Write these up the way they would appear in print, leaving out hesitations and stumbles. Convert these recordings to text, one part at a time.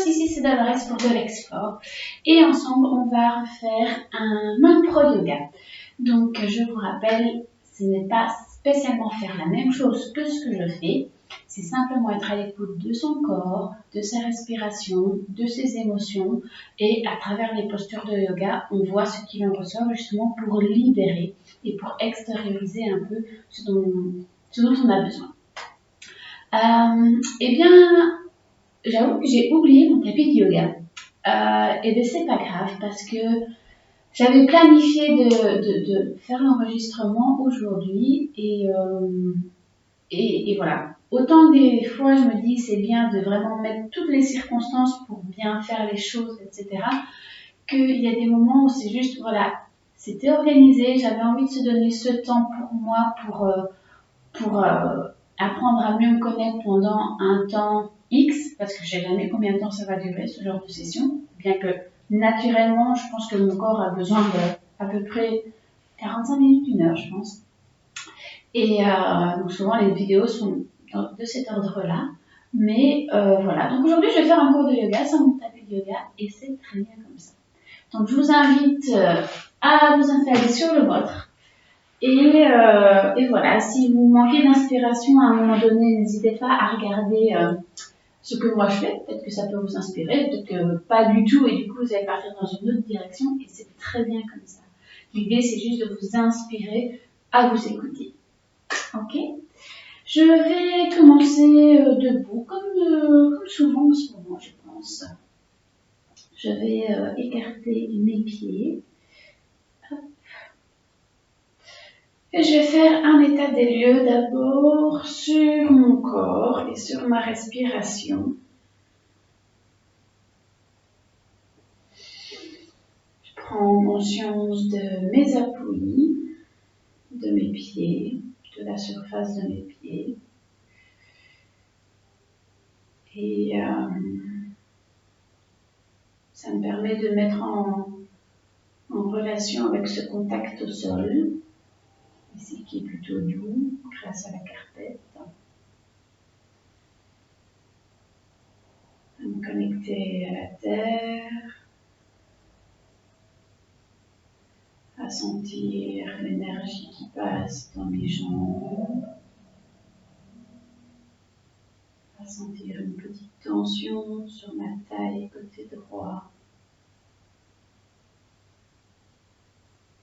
Tous ici c'est Dolores pour de l'export et ensemble on va refaire un Mind Pro Yoga. Donc je vous rappelle, ce n'est pas spécialement faire la même chose que ce que je fais, c'est simplement être à l'écoute de son corps, de ses respirations, de ses émotions et à travers les postures de yoga, on voit ce qui en ressort justement pour libérer et pour extérioriser un peu ce dont on a besoin. Eh bien, j'avoue que j'ai oublié mon tapis de yoga. Et bien c'est pas grave parce que j'avais planifié de faire l'enregistrement aujourd'hui et voilà. Autant des fois je me dis c'est bien de vraiment mettre toutes les circonstances pour bien faire les choses, etc. Qu'il y a des moments où c'est juste, voilà, c'était organisé, j'avais envie de se donner ce temps pour moi, pour apprendre à mieux me connaître pendant un temps X, parce que je sais jamais combien de temps ça va durer, ce genre de session, bien que naturellement, je pense que mon corps a besoin de à peu près 45 minutes, 1 heure, je pense. Et donc souvent, les vidéos sont de cet ordre-là. Mais voilà, donc aujourd'hui, je vais faire un cours de yoga sans mon tapis de yoga, et c'est très bien comme ça. Donc je vous invite à vous installer sur le vôtre. Et voilà, si vous manquez d'inspiration à un moment donné, n'hésitez pas à regarder ce que moi je fais. Peut-être que ça peut vous inspirer, peut-être que pas du tout, et du coup vous allez partir dans une autre direction, et c'est très bien comme ça. L'idée, c'est juste de vous inspirer à vous écouter. Ok ? Je vais commencer debout, comme souvent en ce moment, je pense. Je vais écarter mes pieds. Et je vais faire un état des lieux d'abord sur mon corps et sur ma respiration. Je prends conscience de mes appuis, de mes pieds, de la surface de mes pieds. Et ça me permet de mettre en relation avec ce contact au sol, ici qui est plutôt doux grâce à la carpette. À me connecter à la terre, à sentir l'énergie qui passe dans mes jambes, à sentir une petite tension sur ma taille côté droit.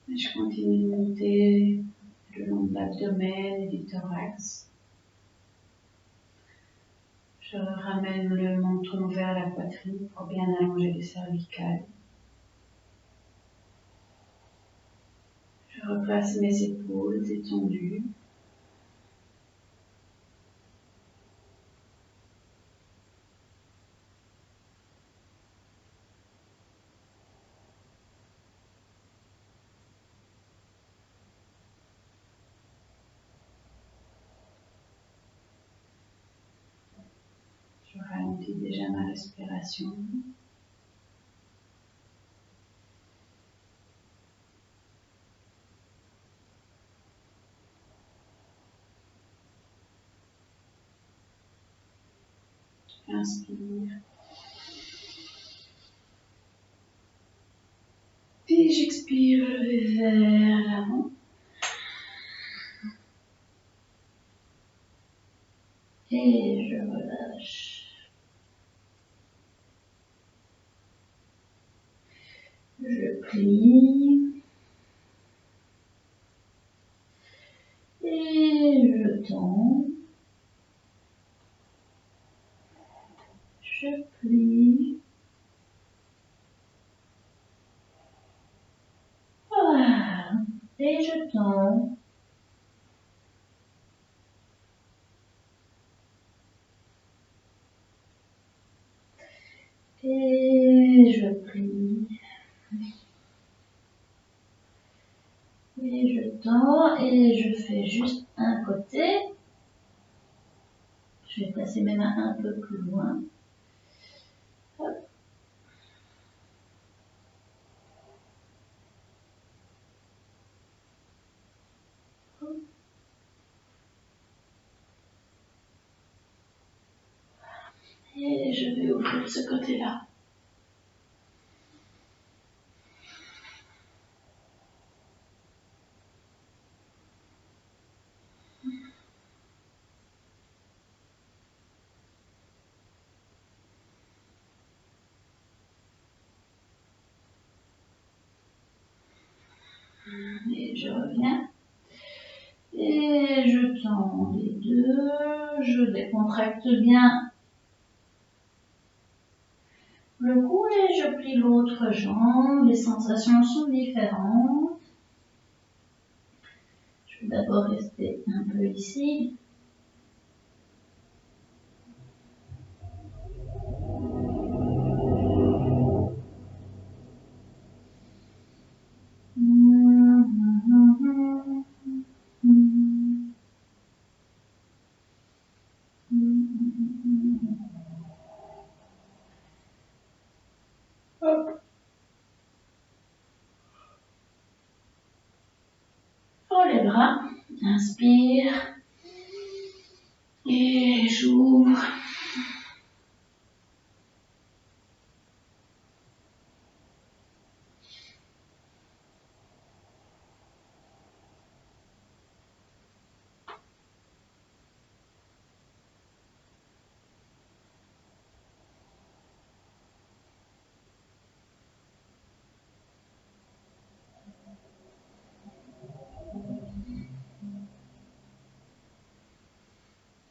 Et je continue de monter le long de l'abdomen et du thorax. Je ramène le menton vers la poitrine pour bien allonger les cervicales. Je replace mes épaules détendues. Je ralentis déjà ma respiration. J'inspire. Et j'expire, je vais vers l'avant. Et je relâche. Je plie. Et je tends. Je plie. Voilà. Et je tends. Et je plie. Et je tends. Et je fais juste un côté. Je vais passer mes mains un peu plus loin. Hop. Et je vais ouvrir ce côté-là. Et je reviens. Et je tends les deux. Je décontracte bien le cou et je plie l'autre jambe. Les sensations sont différentes. Je vais d'abord rester un peu ici. Hop. Pour les bras, inspire et j'ouvre.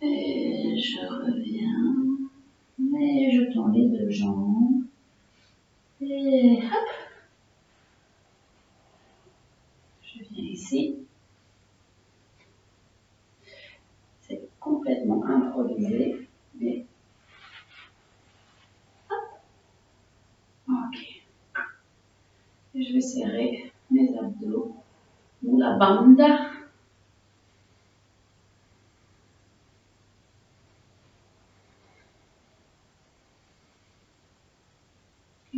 Et je reviens. Et je tends les deux jambes. Et hop. Je viens ici. C'est complètement improvisé. Mais hop. Ok. Et je vais serrer mes abdos ou la bande.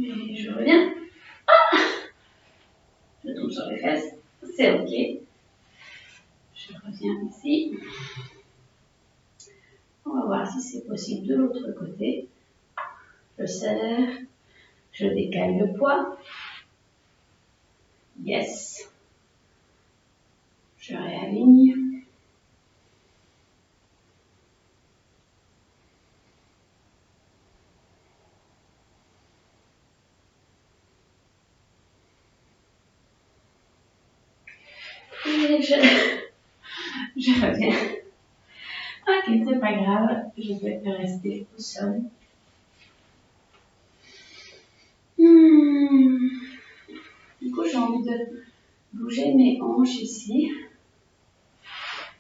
Et je reviens. Je tombe sur les fesses. C'est ok. Je reviens ici. On va voir si c'est possible de l'autre côté. Je serre. Je décale le poids. Yes. Je réaligne. Et je reviens. Ok, c'est pas grave. Je vais rester au sol. Du coup, j'ai envie de bouger mes hanches ici.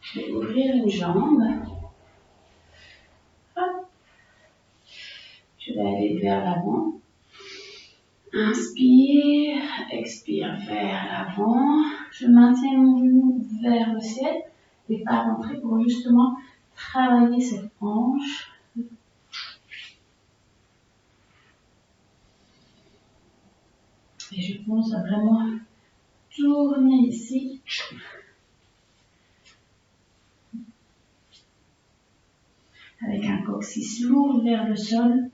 Je vais ouvrir une jambe. Hop. Je vais aller vers l'avant. Inspire, expire vers l'avant. Je maintiens mon genou vers le ciel et pas rentrer pour justement travailler cette hanche. Et je pense à vraiment tourner ici. Avec un coccyx lourd vers le sol.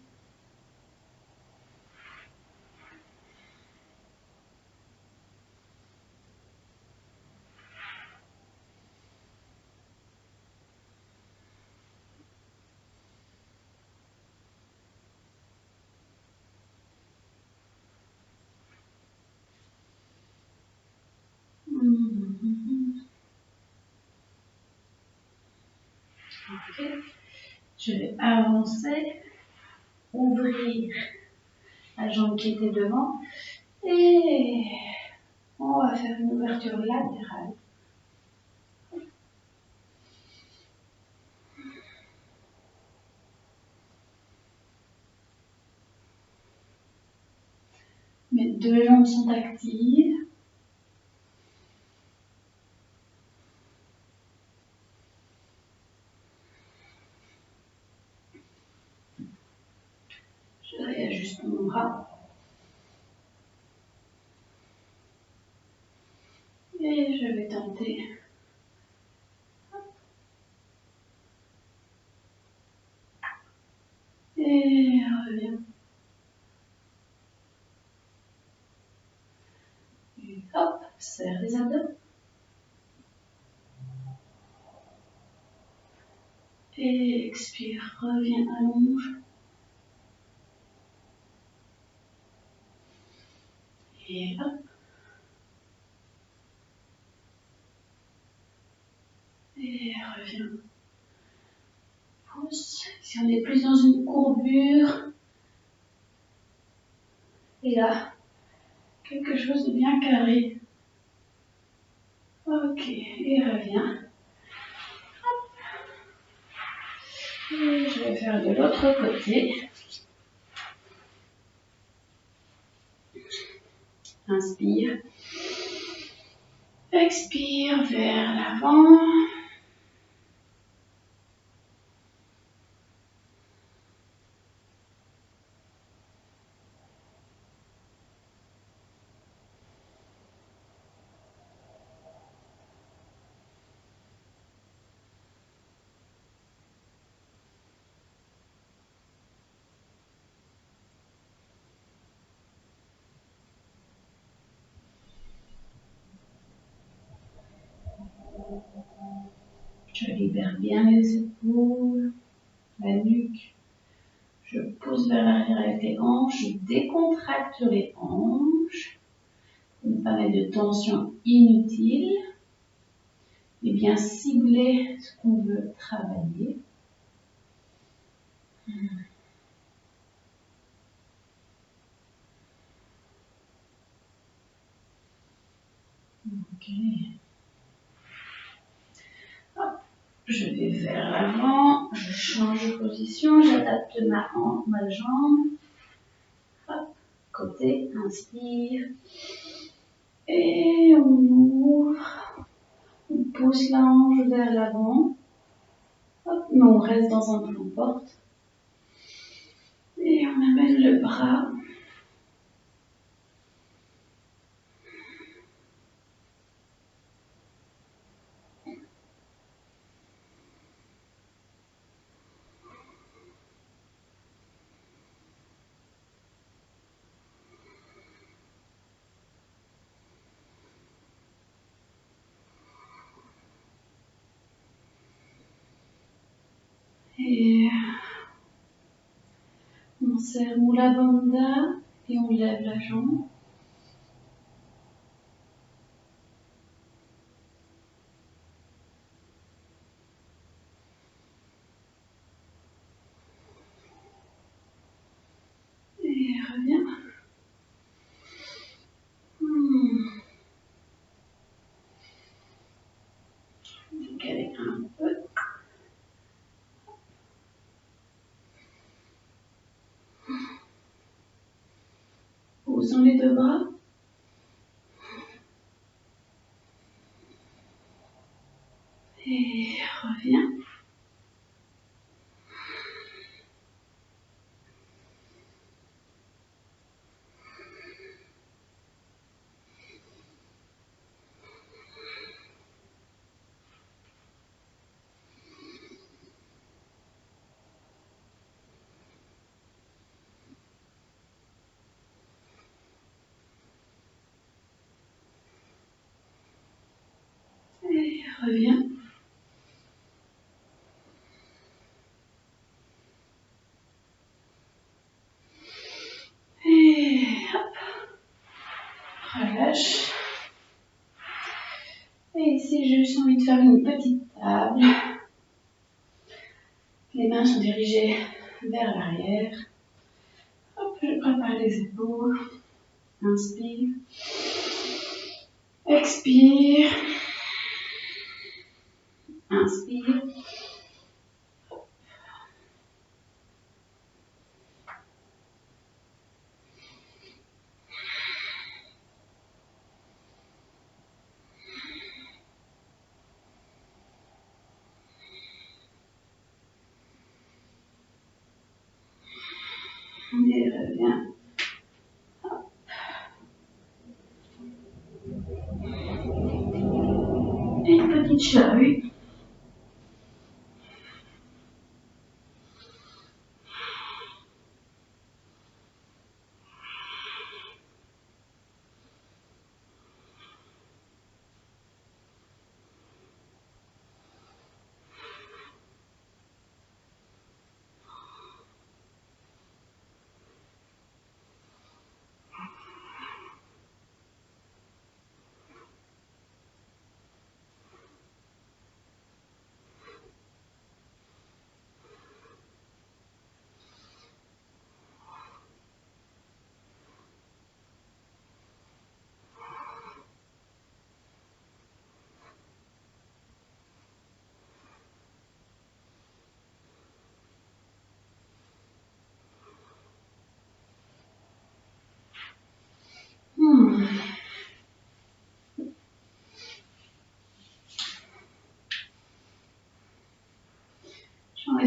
Ok. Je vais avancer, ouvrir la jambe qui était devant et on va faire une ouverture latérale. Mes deux jambes sont actives. Je réajuste mon bras. Et je vais tenter. Et reviens. Et hop, serre les abdos. Et expire, reviens, allonge. Et hop. Et reviens. Pousse. Si on est plus dans une courbure. Et là, quelque chose de bien carré. Ok, et reviens. Hop. Et je vais faire de l'autre côté. Inspire. Expire vers l'avant. Je libère bien les épaules, la nuque. Je pousse vers l'arrière avec les hanches. Je décontracte les hanches. Pour ne pas mettre de tension inutile. Et bien cibler ce qu'on veut travailler. Ok. Hop. Je vais vers l'avant, je change de position, j'adapte ma jambe. Hop, côté, inspire. Et on ouvre, on pousse la hanche vers l'avant. Hop, mais on reste dans un plan porte. Et on amène le bras. Et on serre Mula Bandha et on lève la jambe. Et reviens. Décaler un peu. Posons les deux bras. Et reviens. Et reviens. Et hop. Relâche. Et ici, j'ai juste envie de faire une petite table. Les mains sont dirigées vers l'arrière. Hop, je prépare les épaules. Inspire. Expire. Inspire. Et reviens. Hop. Et une petite charrue.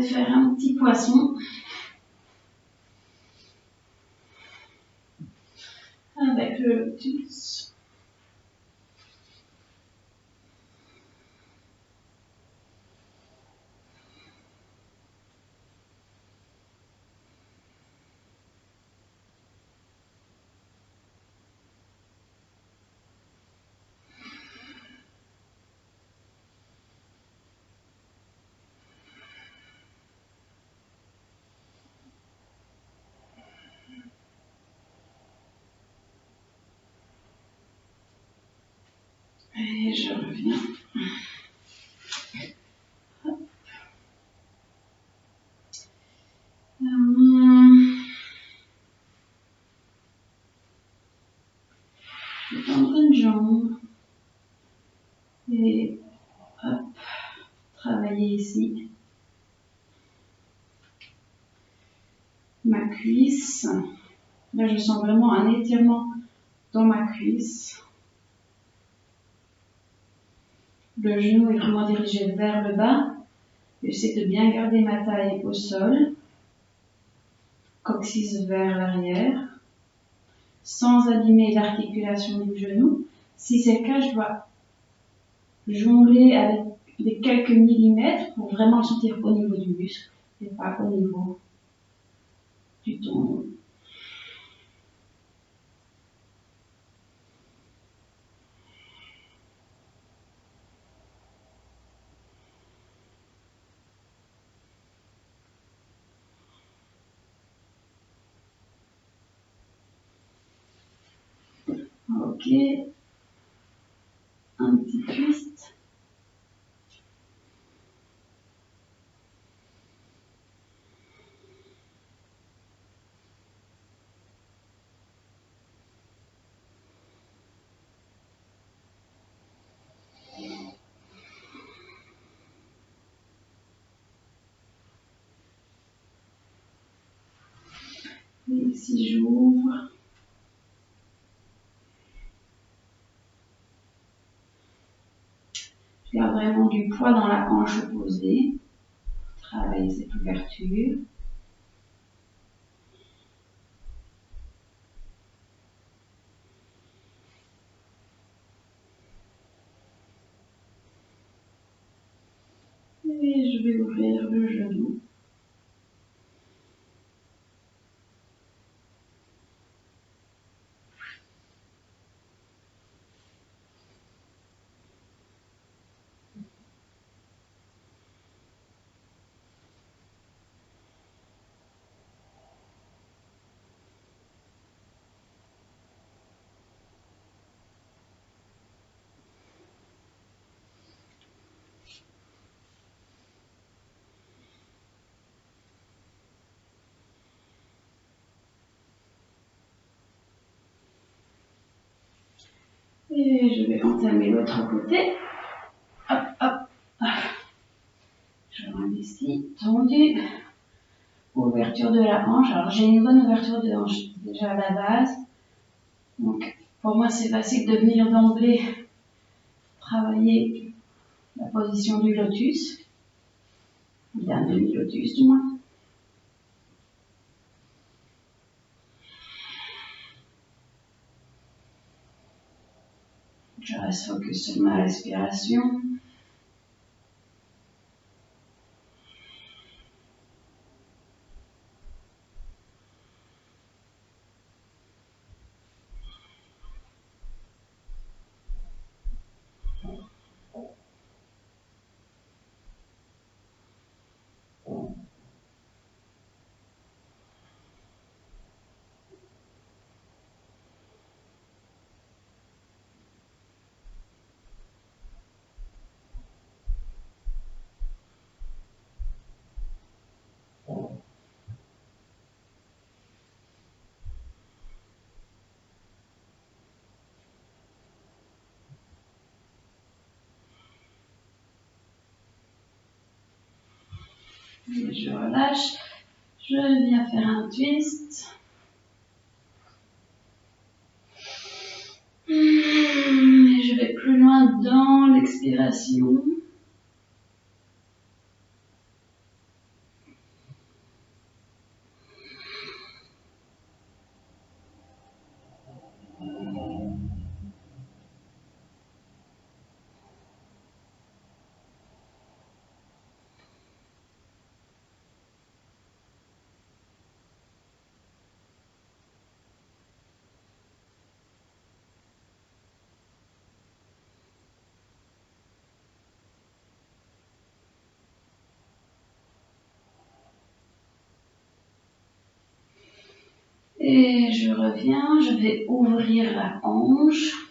vais faire un petit poisson avec le lotus. Et je reviens. Je vais prendre une jambe et hop, travailler ici. Ma cuisse. Là, je sens vraiment un étirement dans ma cuisse. Le genou est vraiment dirigé vers le bas. J'essaie de bien garder ma taille au sol. Coccyx vers l'arrière. Sans abîmer l'articulation du genou. Si c'est le cas, je dois jongler avec des quelques millimètres pour vraiment le sentir au niveau du muscle et pas au niveau du tendon. Ok, un petit twist. Et ici j'ouvre. Je garde vraiment du poids dans la hanche opposée. Travailler cette ouverture. Et je vais ouvrir le genou. Et je vais entamer l'autre côté. Hop, hop. Je rentre ici, tendu. Ouverture de la hanche. Alors j'ai une bonne ouverture de hanche déjà à la base. Donc pour moi c'est facile de venir d'emblée travailler la position du lotus. D'un demi-lotus du moins. Je reste focus sur ma respiration. Et je relâche. Je viens faire un twist. Et je vais plus loin dans l'expiration. Et je reviens, je vais ouvrir la hanche.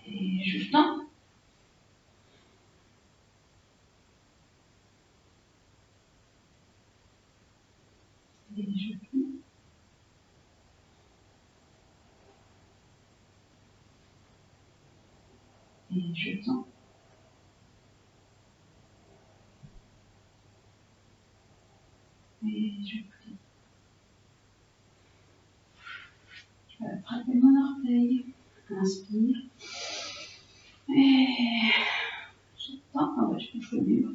Et je tends. Et je plie. Et je tends. Et je plie. Je vais attraper mon orteil. Inspire. Et je tends. Ah bah, je touche le mur.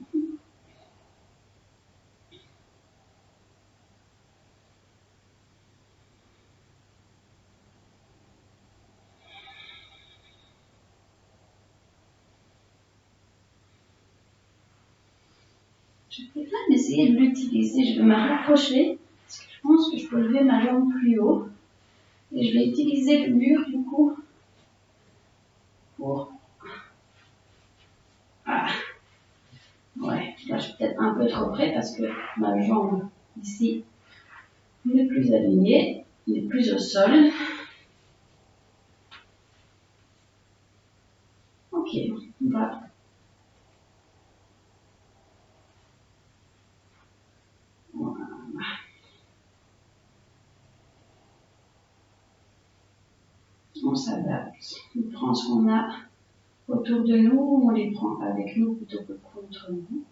Je vais quand même essayer de l'utiliser. Je vais me rapprocher parce que je pense que je peux lever ma jambe plus haut. Et je vais utiliser le mur du coup pour. Ah, ouais, là je suis peut-être un peu trop près parce que ma jambe ici n'est plus alignée, n'est plus au sol. Ok, on va. Voilà. On s'adapte. On prend ce qu'on a autour de nous, on les prend avec nous plutôt que contre nous.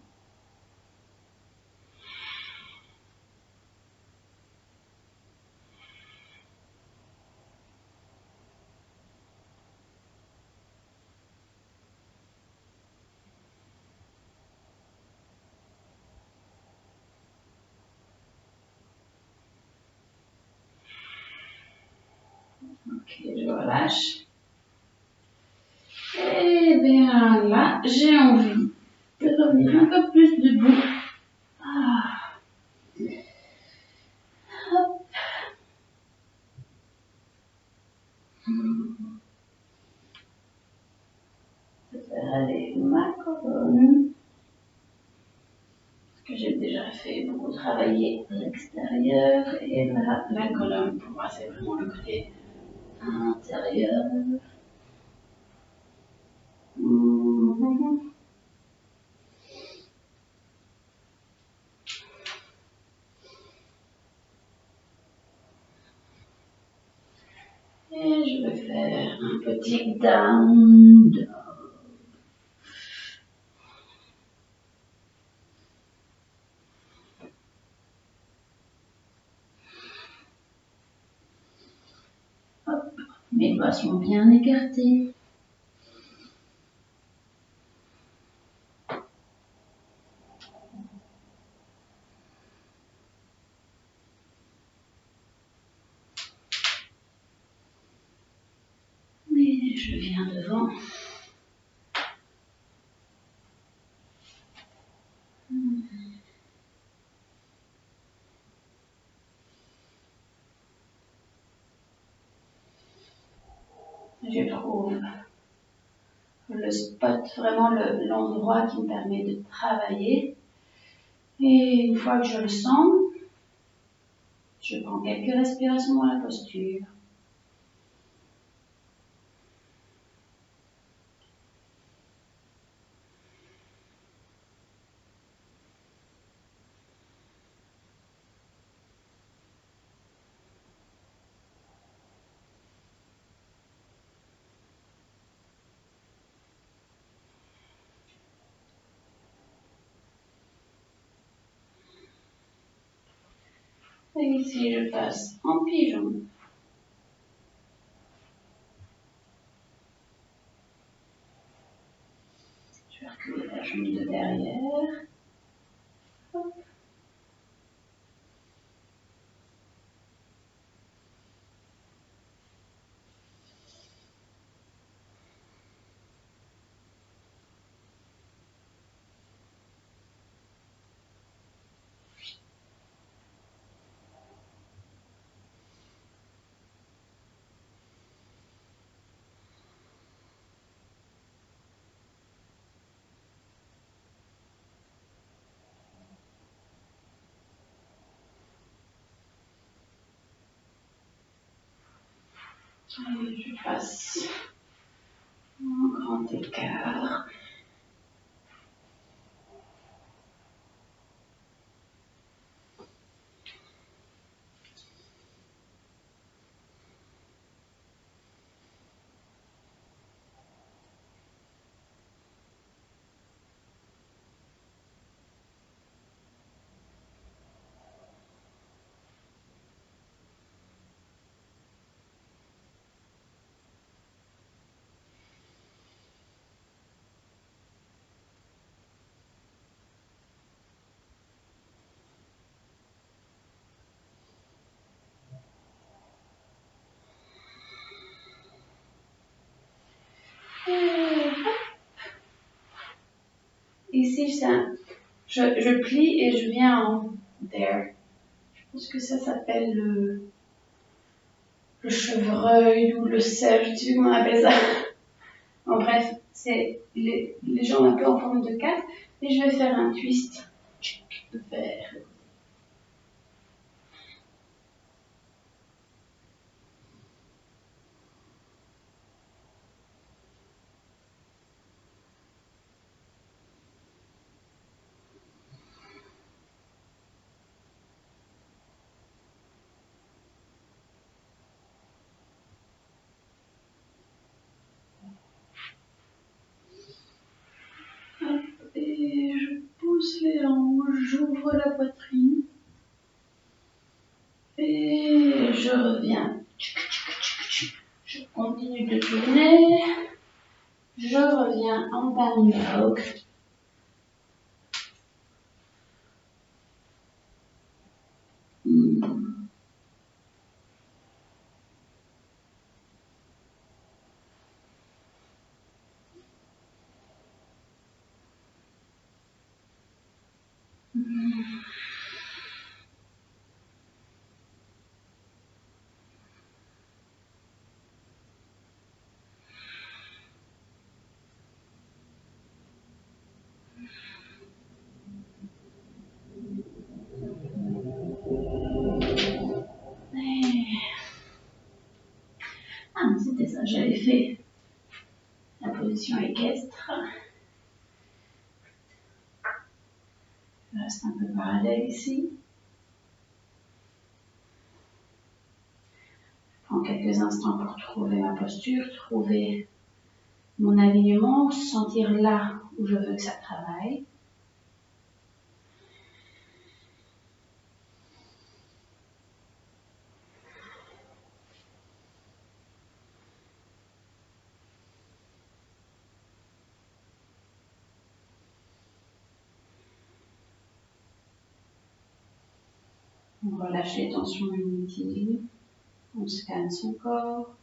Ok, je relâche. Et bien là, j'ai envie de revenir un peu plus debout. Ah. Hop. Je vais faire aller ma colonne. Que j'ai déjà fait beaucoup travailler l'extérieur. Et là, la colonne, pour moi, c'est vraiment le côté intérieur. Et je vais faire un petit down dog. Hop, mes doigts sont bien écartés. Et je viens devant. Je trouve le spot, vraiment l'endroit qui me permet de travailler. Et une fois que je le sens, je prends quelques respirations dans la posture. Et ici, je passe en pigeon. Je vais reculer la jambe de derrière. Hop. Et je passe en grand écart. Ici, je plie et je viens en there. Je pense que ça s'appelle le chevreuil ou le cerf, je ne sais plus comment on appelle ça. En bref, c'est les jambes un peu en forme de 4 et je vais faire un twist vers. Hop, et je pousse les hanches, j'ouvre la poitrine et je reviens. Je continue de tourner. Je reviens en down dog. Ah, c'était ça, j'avais fait la position équestre. Je reste un peu parallèle ici. Je prends quelques instants pour trouver ma posture, trouver mon alignement, sentir là où je veux que ça travaille. On relâche les tensions inutiles. On scanne son corps.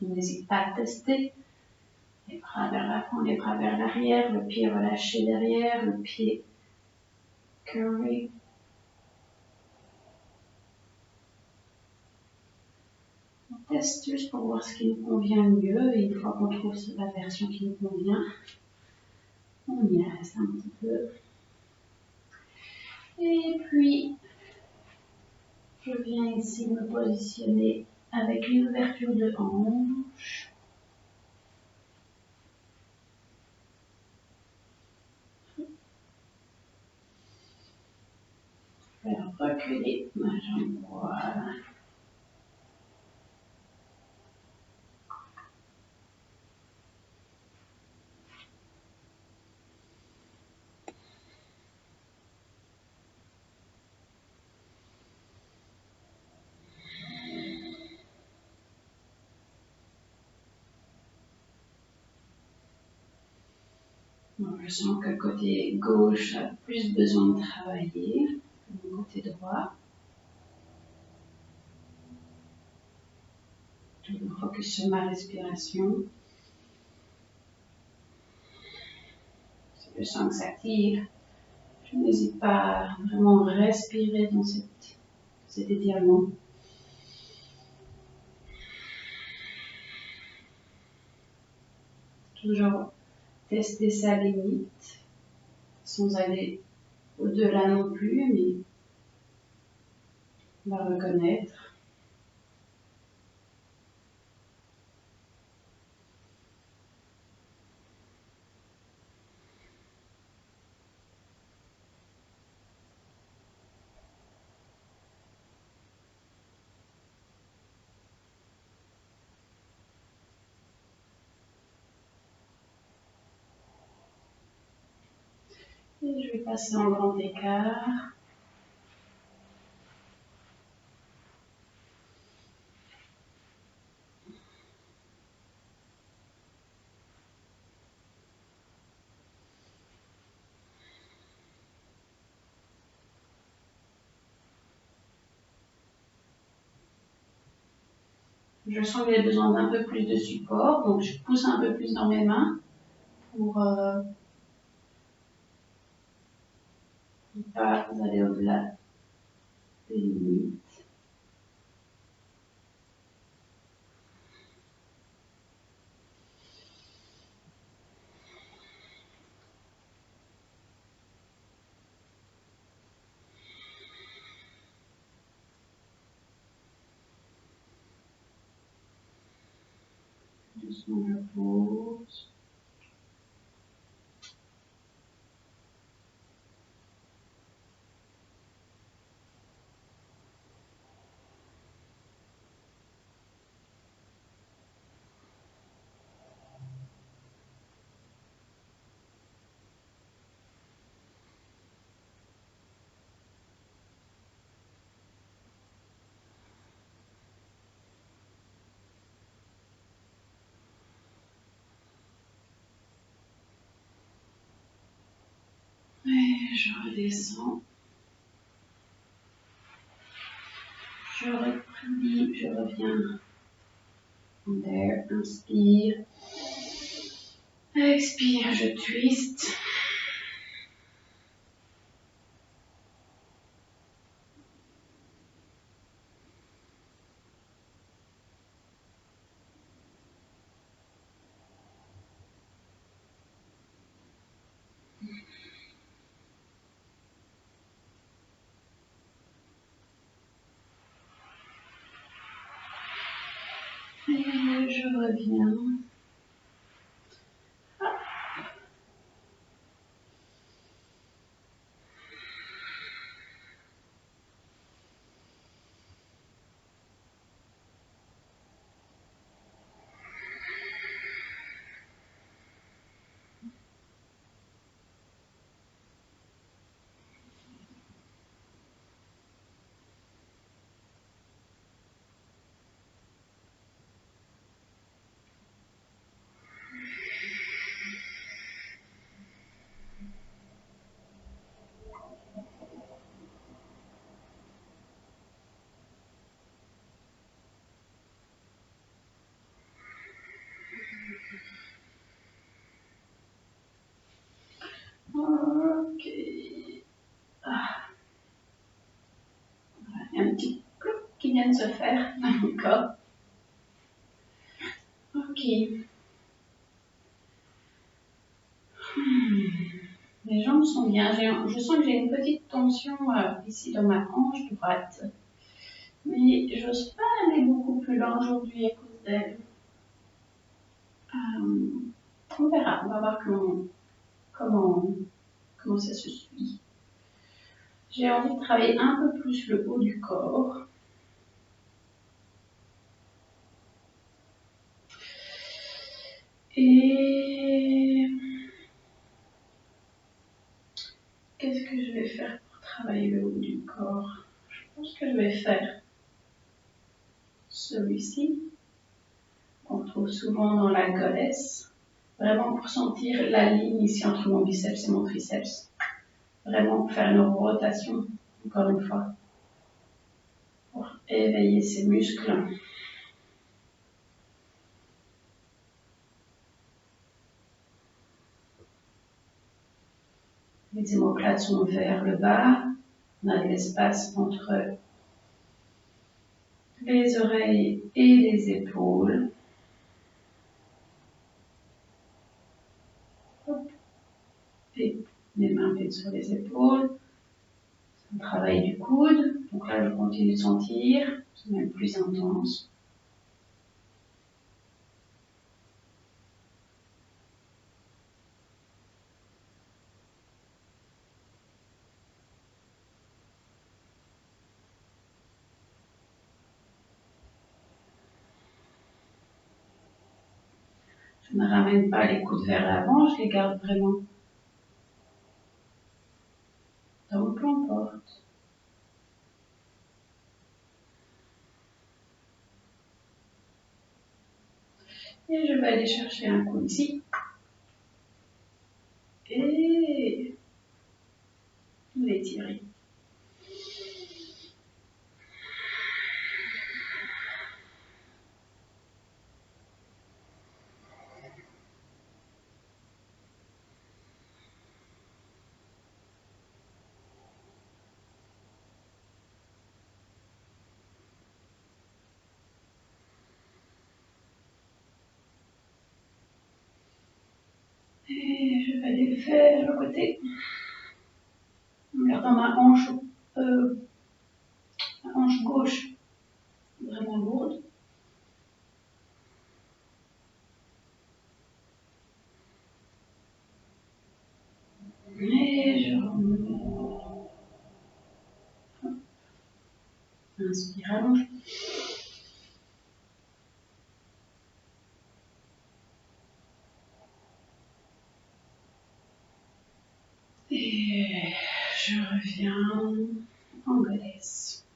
On n'hésite pas à tester. Les bras vers l'avant, les bras vers l'arrière, le pied relâché derrière, le pied curvé. On teste juste pour voir ce qui nous convient le mieux et une fois qu'on trouve la version qui nous convient, on y reste un petit peu. Et puis, je viens ici me positionner avec les ouvertures de hanches. Faire reculer ma jambe, voilà. Donc, je sens que le côté gauche a plus besoin de travailler que le côté droit. Toujours focus sur ma respiration. Si je sens que ça tire, je n'hésite pas à vraiment respirer dans cet étirement. Toujours tester sa limite sans aller au-delà non plus, mais la reconnaître. Et je vais passer en grand écart. Je sens que j'ai besoin d'un peu plus de support, donc je pousse un peu plus dans mes mains pour ne pas aller au-delà des limites. Doucement, je pose. Et je redescends. Je replie, je reviens en air. Inspire. Expire, je twiste. Et je reviens. Ok. Il y a un petit clou qui vient de se faire dans mon corps. Ok. Les jambes sont bien. Je sens que j'ai une petite tension ici dans ma hanche droite. Mais j'ose pas aller beaucoup plus bas aujourd'hui à cause d'elle. On verra, on va voir comment ça se suit. J'ai envie de travailler un peu plus le haut du corps. Et qu'est-ce que je vais faire pour travailler le haut du corps? Je pense que je vais faire celui-ci, qu'on trouve souvent dans la goddess, vraiment pour sentir la ligne ici entre mon biceps et mon triceps. Vraiment pour faire une rotation, encore une fois, pour éveiller ces muscles. Les omoplates sont vers le bas. On a de l'espace entre les oreilles et les épaules. Hop. Et les mains viennent sur les épaules. C'est un travail du coude. Donc là, je continue de sentir. C'est même plus intense. Je ne ramène pas les coudes vers l'avant, je les garde vraiment dans le plan porte. Et je vais aller chercher un coude ici. Et l'étirer. Et je vais aller le faire de l'autre côté. En gardant ma hanche gauche vraiment lourde. Et je remonte. Inspire, allonge. Et je reviens en goddess.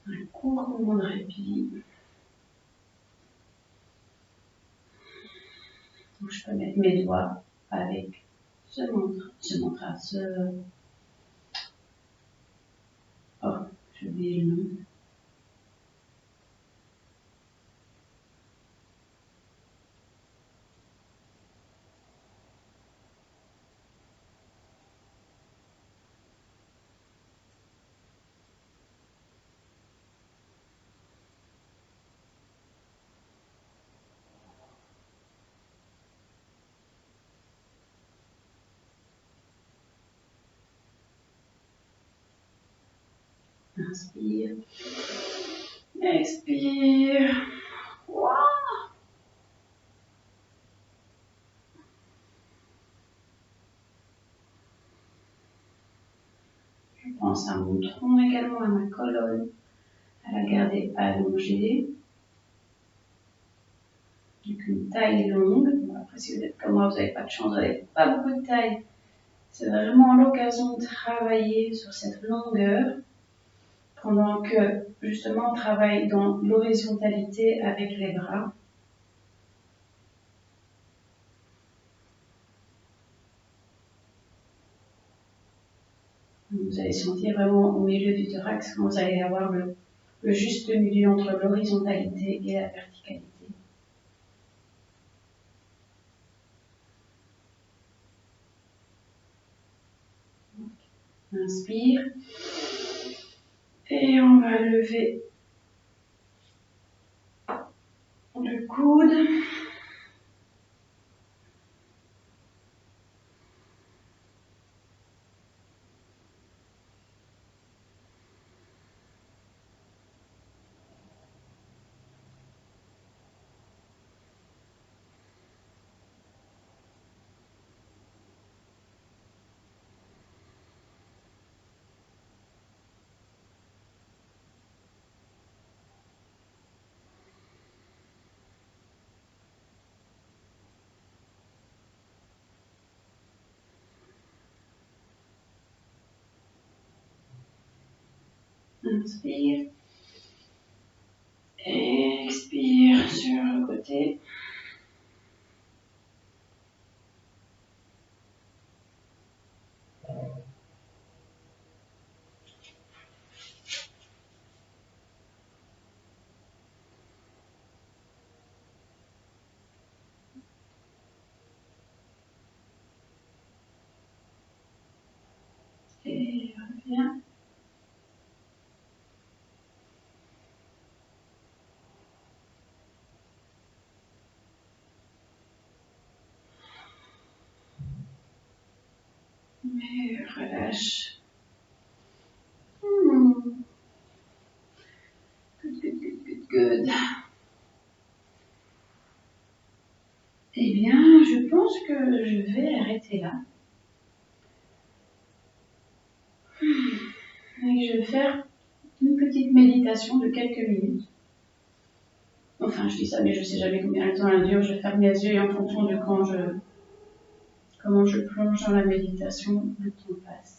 Un court moment de répit. Donc je peux mettre mes doigts avec ce mantra. Oh, j'ai oublié le nom. Inspire. Expire. Wow. Je pense à mon tronc également, à ma colonne, à la garder allongée. Avec une taille longue. Après, si vous êtes comme moi, vous n'avez pas de chance, vous n'avez pas beaucoup de taille. C'est vraiment l'occasion de travailler sur cette longueur pendant que justement on travaille dans l'horizontalité avec les bras. Vous allez sentir vraiment au milieu du thorax quand vous allez avoir le juste milieu entre l'horizontalité et la verticalité. Inspire. Et on va lever le coude. Inspire. Et expire sur le côté. Et reviens. Et relâche. Good. Eh bien, je pense que je vais arrêter là. Et je vais faire une petite méditation de quelques minutes. Enfin, je dis ça, mais je ne sais jamais combien de temps elle dure. Je ferme les yeux et en fonction de comment je plonge dans la méditation, le temps passe.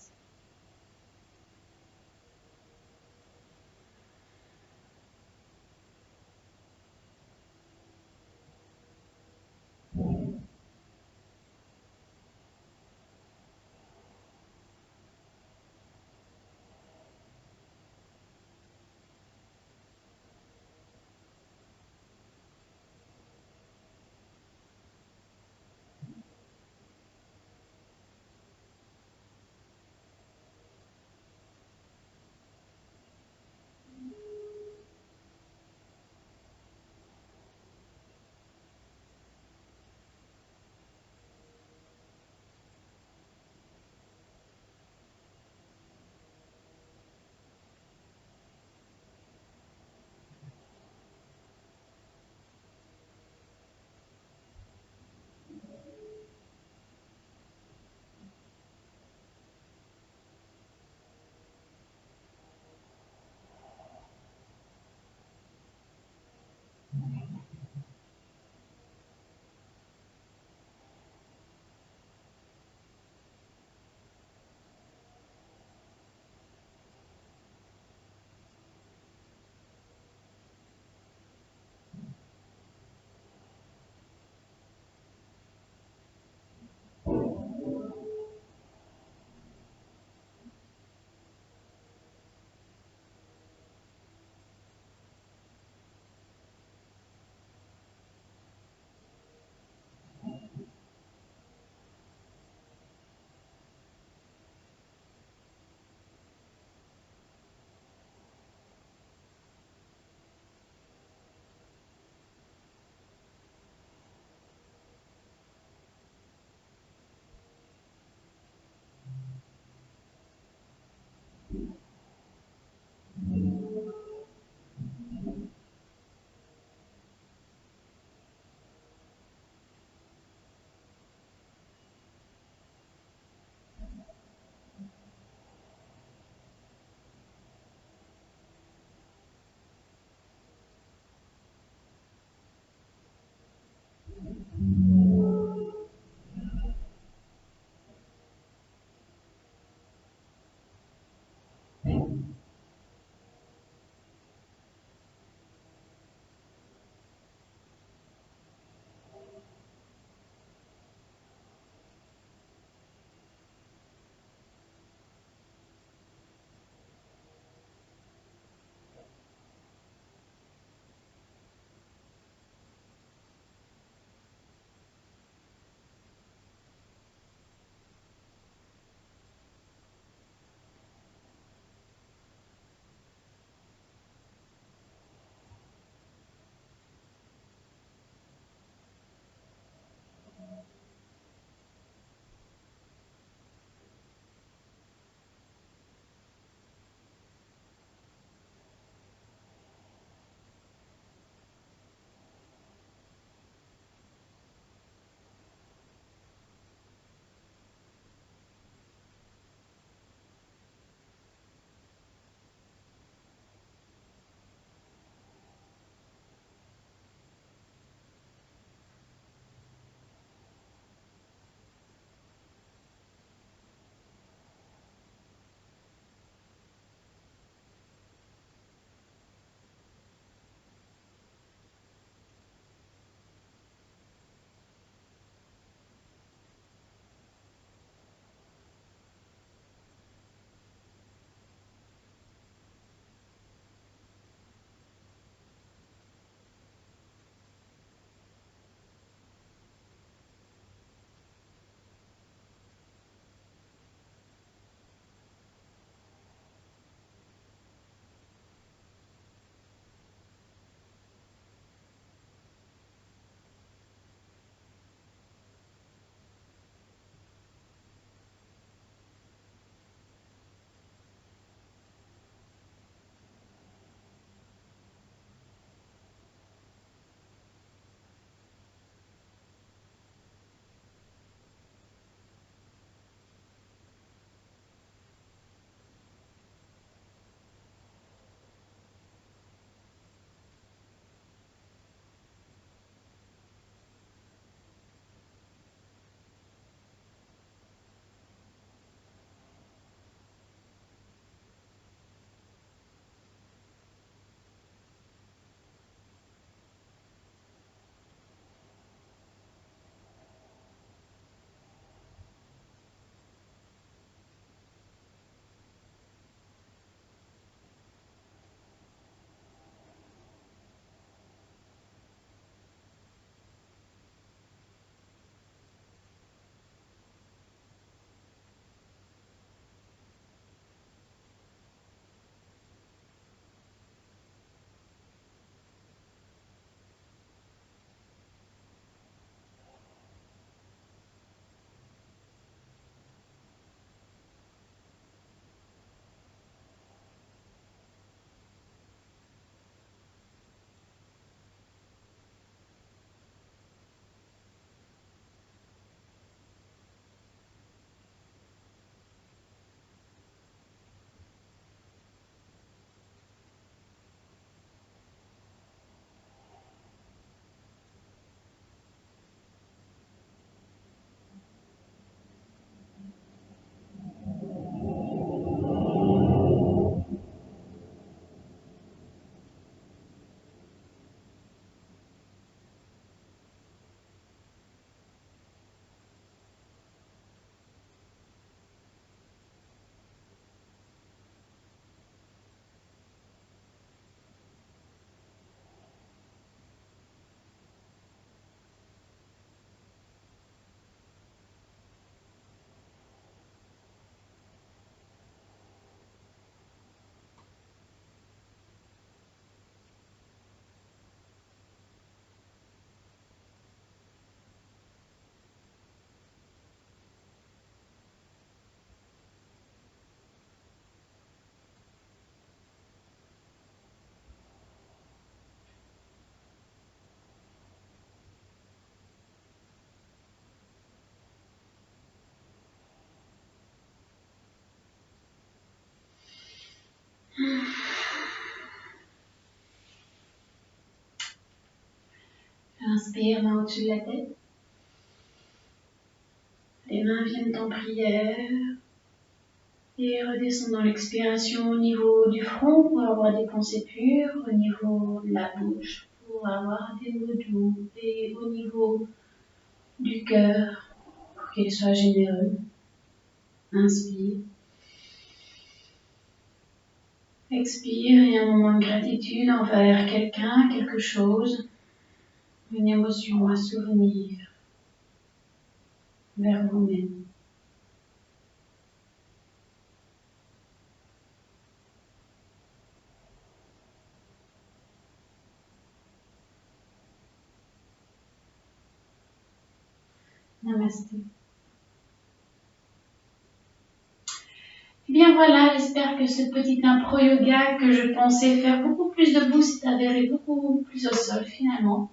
Inspire, main au-dessus de la tête. Les mains viennent en prière. Et redescends dans l'expiration au niveau du front pour avoir des pensées pures, au niveau de la bouche pour avoir des mots doux, et au niveau du cœur pour qu'il soit généreux. Inspire. Expire et un moment de gratitude envers quelqu'un, quelque chose, une émotion, un souvenir vers vous-même. Namasté. Eh bien voilà, j'espère que ce petit impro yoga que je pensais faire beaucoup plus debout s'est avéré beaucoup plus au sol finalement.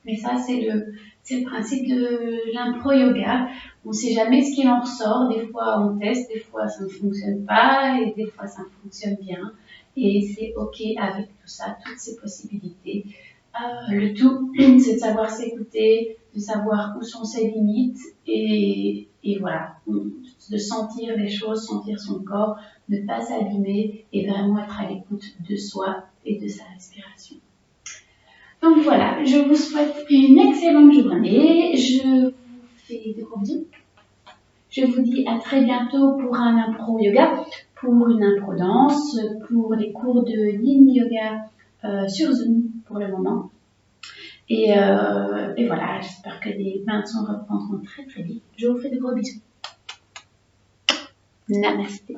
Mais ça, c'est le principe de l'impro yoga. On ne sait jamais ce qu'il en ressort. Des fois, on teste, des fois, ça ne fonctionne pas, et des fois, ça fonctionne bien. Et c'est OK avec tout ça, toutes ces possibilités. Le tout, c'est de savoir s'écouter, de savoir où sont ses limites, et voilà, de sentir les choses, sentir son corps, ne pas s'abîmer, et vraiment être à l'écoute de soi et de sa respiration. Donc voilà, je vous souhaite une excellente journée. Je vous fais de gros bisous. Je vous dis à très bientôt pour un impro yoga, pour une impro danse, pour les cours de yin yoga sur Zoom pour le moment. Et voilà, j'espère que les maintenons reprendront très très vite. Je vous fais de gros bisous. Namasté.